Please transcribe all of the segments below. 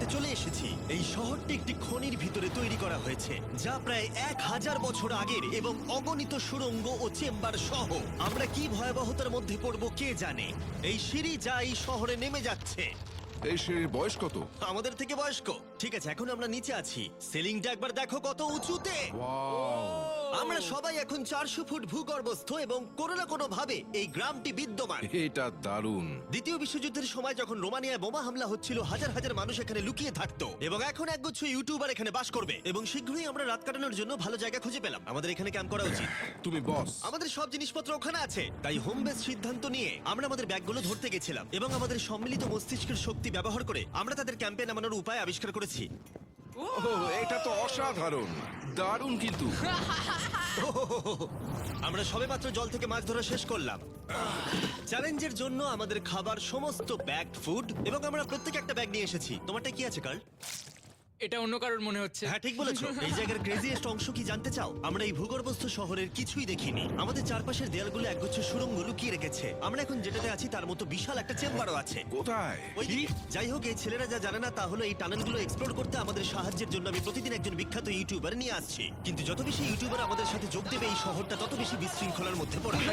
জায়গাতে চলে এসেছি। এই শহরটি একটি খনির ভিতরে তৈরি করা হয়েছে, যা প্রায় 1000 বছর আগের এবং অগণিত সুড়ঙ্গ ও চেম্বার সহ। আমরা কি ভয়াবহতার মধ্যে পড়বো কে জানে। এই সিঁড়ি যা এই শহরে নেমে যাচ্ছে এই সিঁড়ির বয়স কত? আমাদের থেকে বয়স্ক। ঠিক আছে, এখন আমরা নিচে আছি। সিলিংটা একবার দেখো কত উঁচুতে। ওয়াও! আমরা সবাই এখন 400 ফুট ভূগর্ভস্থ এবং কোনো না কোনো ভাবে এই গ্রামটি বিদ্যমান। এটা দারুণ। দ্বিতীয় বিশ্বযুদ্ধের সময় যখন রোমানিয়ায় বোমা হামলা হচ্ছিল, হাজার হাজার মানুষ এখানে লুকিয়ে থাকতো। এবং এখন একগুচ্ছ ইউটিউবার এখানে বাস করবে। এবং শীঘ্রই আমরা রাত কাটানোর জন্য ভালো জায়গা খুঁজে পেলাম। আমাদের এখানে ক্যাম্প করা উচিত। তুমি বস। আমাদের সব জিনিসপত্র ওখানে আছে, তাই হোম বেস সিদ্ধান্ত নিয়ে আমরা আমাদের ব্যাগগুলো ধরতে গেছিলাম এবং আমাদের সম্মিলিত মস্তিষ্কের শক্তি ব্যবহার করে আমরা তাদের ক্যাম্পে নামানোর উপায় আবিষ্কার করেছি। ওহ, এটা তো অসাধারণ। দারুণ কিন্তু। আমরা সবেমাত্র জল থেকে মাছ ধরা শেষ করলাম। চ্যালেঞ্জের জন্য আমাদের খাবার সমস্ত ব্যাগড ফুড এবং আমরা প্রত্যেক একটা ব্যাগ নিয়ে এসেছি। তোমারটা কি আছে কার্ল? এটা অন্য কারোর মনে হচ্ছে। হ্যাঁ, ঠিক বলেছো। এই জায়গার ক্রেজিয়েস্ট অংশ কি জানতে চাও? আমরা এই ভূগর্ভস্থ শহরের কিছুই দেখিনি। আমাদের চারপাশের দেয়ালগুলো একগুচ্ছ সুড়ঙ্গ লুকিয়ে রেখেছে। আমরা এখন যেটাতে আছি তার মতো বিশাল একটা চেম্বারও আছে। কোথায়? ওই দিকে। যাই হোক, এই ছেলেরা যা জানে না তা হলো এই টানেলগুলো এক্সপ্লোর করতে আমাদের সাহায্যের জন্য আমি প্রতিদিন একজন বিখ্যাত ইউটিউবার নিয়ে আসছি। কিন্তু যত বেশি ইউটিউবার আমাদের সাথে যোগ দেবে, এই শহরটা তত বেশি বিশৃঙ্খলার মধ্যে পড়বে।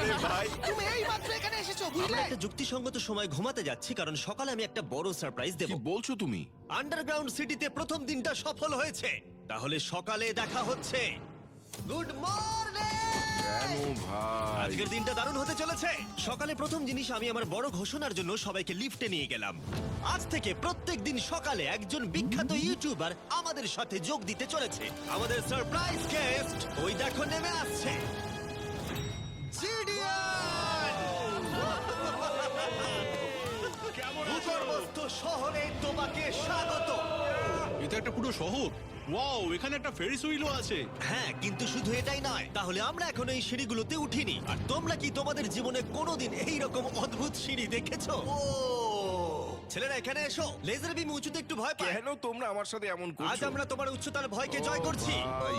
তুমি এই মাত্র এখানে এসেছো, আমরা বুঝলে? একটা যুক্তিসঙ্গত সময় ঘুমাতে যাচ্ছি, কারণ সকালে আমি একটা বড় সারপ্রাইজ দেব। কি বলছো তুমি? আন্ডারগ্রাউন্ড সিটিতে প্রথম দিনটা সফল হয়েছে। তাহলে সকালে দেখা হচ্ছে। Good morning! কেন ভাই? আজকের দিনটা দারুণ হতে চলেছে। সকালে প্রথম জিনিস, আমি আমার বড় ঘোষণার জন্য সবাইকে লিফটে নিয়ে গেলাম। আজ থেকে প্রত্যেক দিন সকালে একজন বিখ্যাত ইউটিউবার আমাদের সাথে যোগ দিতে চলেছে। আমাদের সারপ্রাইজ গেস্ট ওই দেখো নেমে আসছে। জিডিয়ান! ভূগর্ভস্থ শহরে তোমাকে স্বাগত। এটা একটা পুরো শহর। ওয়াও, এখানে একটা ফেরিস হুইলও আছে। হ্যাঁ, কিন্তু শুধু এটাই নয়। তাহলে আমরা এখন এই সিঁড়িগুলোতে উঠিনি। আর তোমরা কি তোমাদের জীবনে কোনোদিন এইরকম অদ্ভুত সিঁড়ি দেখেছো? ছেলেরা এখানে এসো। লেজার বিম উঁচুতে একটু ভয় পায়। কেন তোমরা আমার সাথে এমন করছো? আজ আমরা তোমার উচ্চতার ভয়কে জয় ও করছি। ভাই।